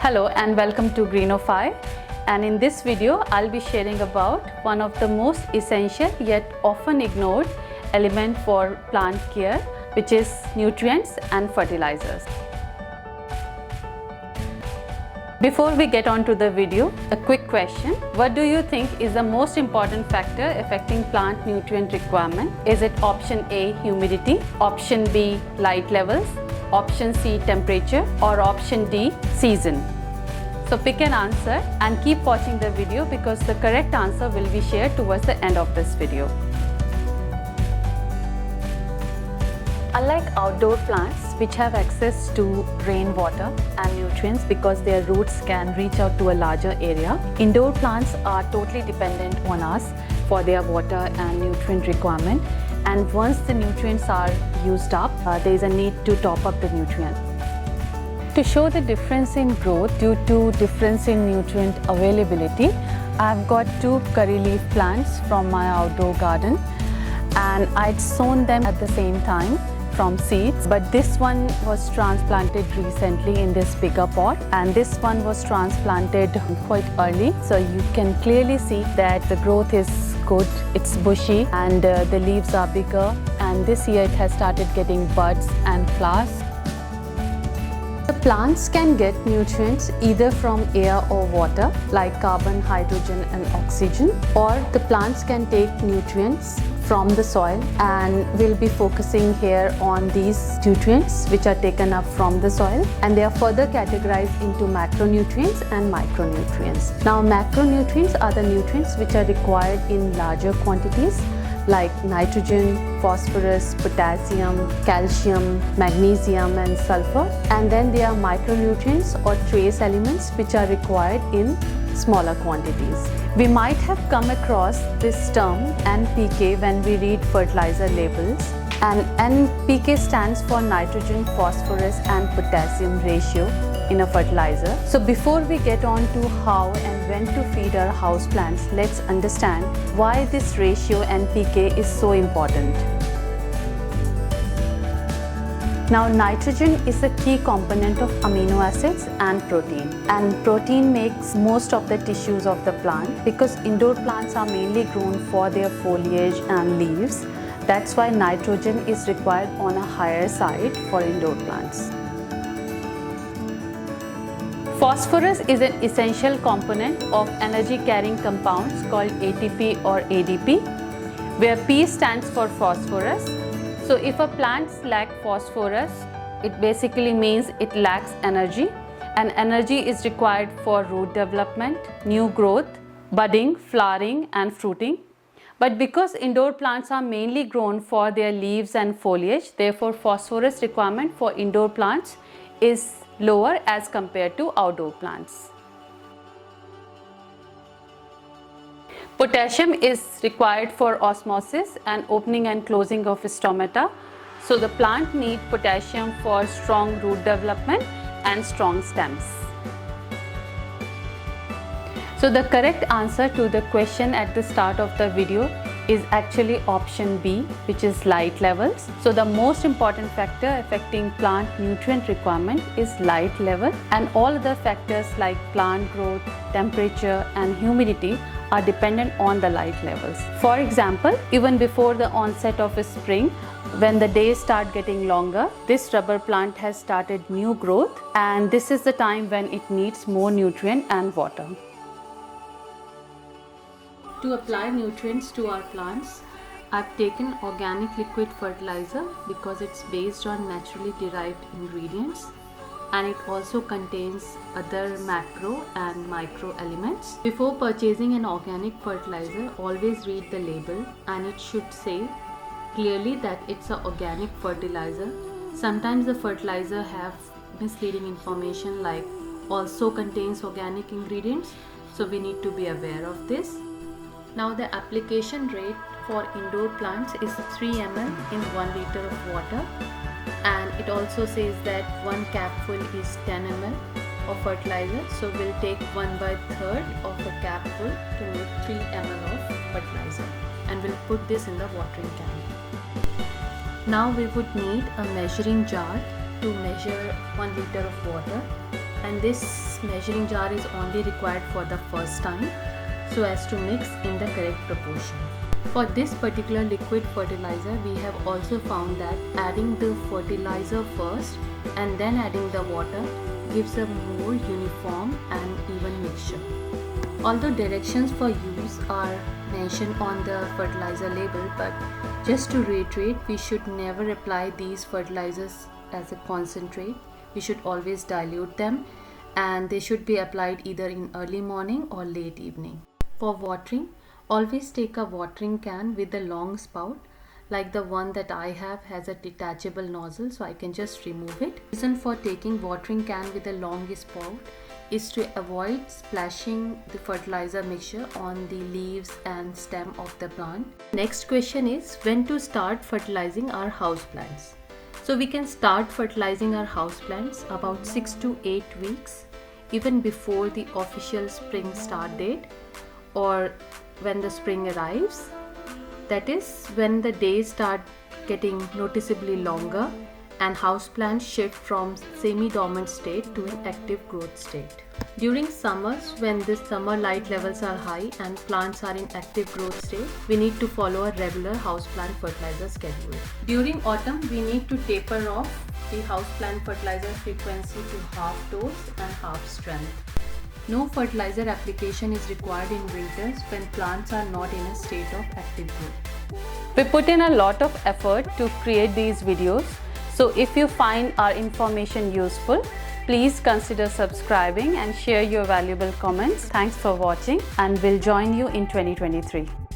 Hello and welcome to Greenify, and in this video I'll be sharing about one of the most essential yet often ignored element for plant care, which is nutrients and fertilizers. Before we get on to the video, a quick question. What do you think is the most important factor affecting plant nutrient requirement? Is it option A, humidity, option B, light levels, option C, temperature, or option D, season? So pick an answer and keep watching the video because the correct answer will be shared towards the end of this video. Unlike outdoor plants which have access to rainwater and nutrients because their roots can reach out to a larger area, indoor plants are totally dependent on us for their water and nutrient requirement, and once the nutrients are used up, there is a need to top up the nutrient. To show the difference in growth due to difference in nutrient availability, I've got two curry leaf plants from my outdoor garden, and I'd sown them at the same time from seeds, but this one was transplanted recently in this bigger pot, and this one was transplanted quite early, so you can clearly see that the growth is good, it's bushy, and the leaves are bigger, and this year it has started getting buds and flowers. The plants can get nutrients either from air or water like carbon, hydrogen and oxygen, or the plants can take nutrients from the soil, and we'll be focusing here on these nutrients which are taken up from the soil, and they are further categorized into macronutrients and micronutrients. Now macronutrients are the nutrients which are required in larger quantities like nitrogen, phosphorus, potassium, calcium, magnesium and sulfur, and then there are micronutrients or trace elements which are required in smaller quantities. We might have come across this term NPK when we read fertilizer labels, and NPK stands for nitrogen, phosphorus and potassium ratio in a fertilizer. So before we get on to how and when to feed our houseplants, let's understand why this ratio NPK is so important. Now nitrogen is a key component of amino acids and protein makes most of the tissues of the plant. Because indoor plants are mainly grown for their foliage and leaves, that's why nitrogen is required on a higher side for indoor plants. Phosphorus is an essential component of energy carrying compounds called ATP or ADP, where P stands for phosphorus. So if a plant lacks phosphorus, it basically means it lacks energy, and energy is required for root development, new growth, budding, flowering and fruiting. But because indoor plants are mainly grown for their leaves and foliage, therefore phosphorus requirement for indoor plants is lower as compared to outdoor plants. Potassium is required for osmosis and opening and closing of stomata. So the plant needs potassium for strong root development and strong stems. So the correct answer to the question at the start of the video is actually option B, which is light levels. So the most important factor affecting plant nutrient requirement is light level, and all other factors like plant growth, temperature and humidity are dependent on the light levels. For example, even before the onset of spring, when the days start getting longer, this rubber plant has started new growth, and this is the time when it needs more nutrient and water. To apply nutrients to our plants, I've taken organic liquid fertilizer because it's based on naturally derived ingredients, and it also contains other macro and micro elements. Before purchasing an organic fertilizer, always read the label, and it should say clearly that it's an organic fertilizer. Sometimes the fertilizer have misleading information like also contains organic ingredients, so we need to be aware of this. Now the application rate for indoor plants is 3 ml in 1 liter of water, and it also says that 1 capful is 10 ml of fertilizer, so we'll take 1/3 of a capful to make 3 ml of fertilizer, and we'll put this in the watering can. Now we would need a measuring jar to measure 1 liter of water, and this this measuring jar is only required for the first time so as to mix in the correct proportion. For this particular liquid fertilizer, we have also found that adding the fertilizer first and then adding the water gives a more uniform and even mixture. Although directions for use are mentioned on the fertilizer label, but just to reiterate, we should never apply these fertilizers as a concentrate. We should always dilute them, and they should be applied either in early morning or late evening. For watering, always take a watering can with a long spout, like the one that I have has a detachable nozzle, so I can just remove it. The reason for taking watering can with a long spout is to avoid splashing the fertilizer mixture on the leaves and stem of the plant. Next question is when to start fertilizing our houseplants. So we can start fertilizing our houseplants about 6 to 8 weeks, even before the official spring start date or when the spring arrives. That is when the days start getting noticeably longer and houseplants shift from semi-dormant state to an active growth state. During summers, when the summer light levels are high and plants are in active growth state, we need to follow a regular houseplant fertilizer schedule. During autumn, we need to taper off the houseplant fertilizer frequency to half dose and half strength. No fertilizer application is required in winters when plants are not in a state of active growth. We put in a lot of effort to create these videos. So if you find our information useful, please consider subscribing and share your valuable comments. Thanks for watching, and we'll join you in 2023.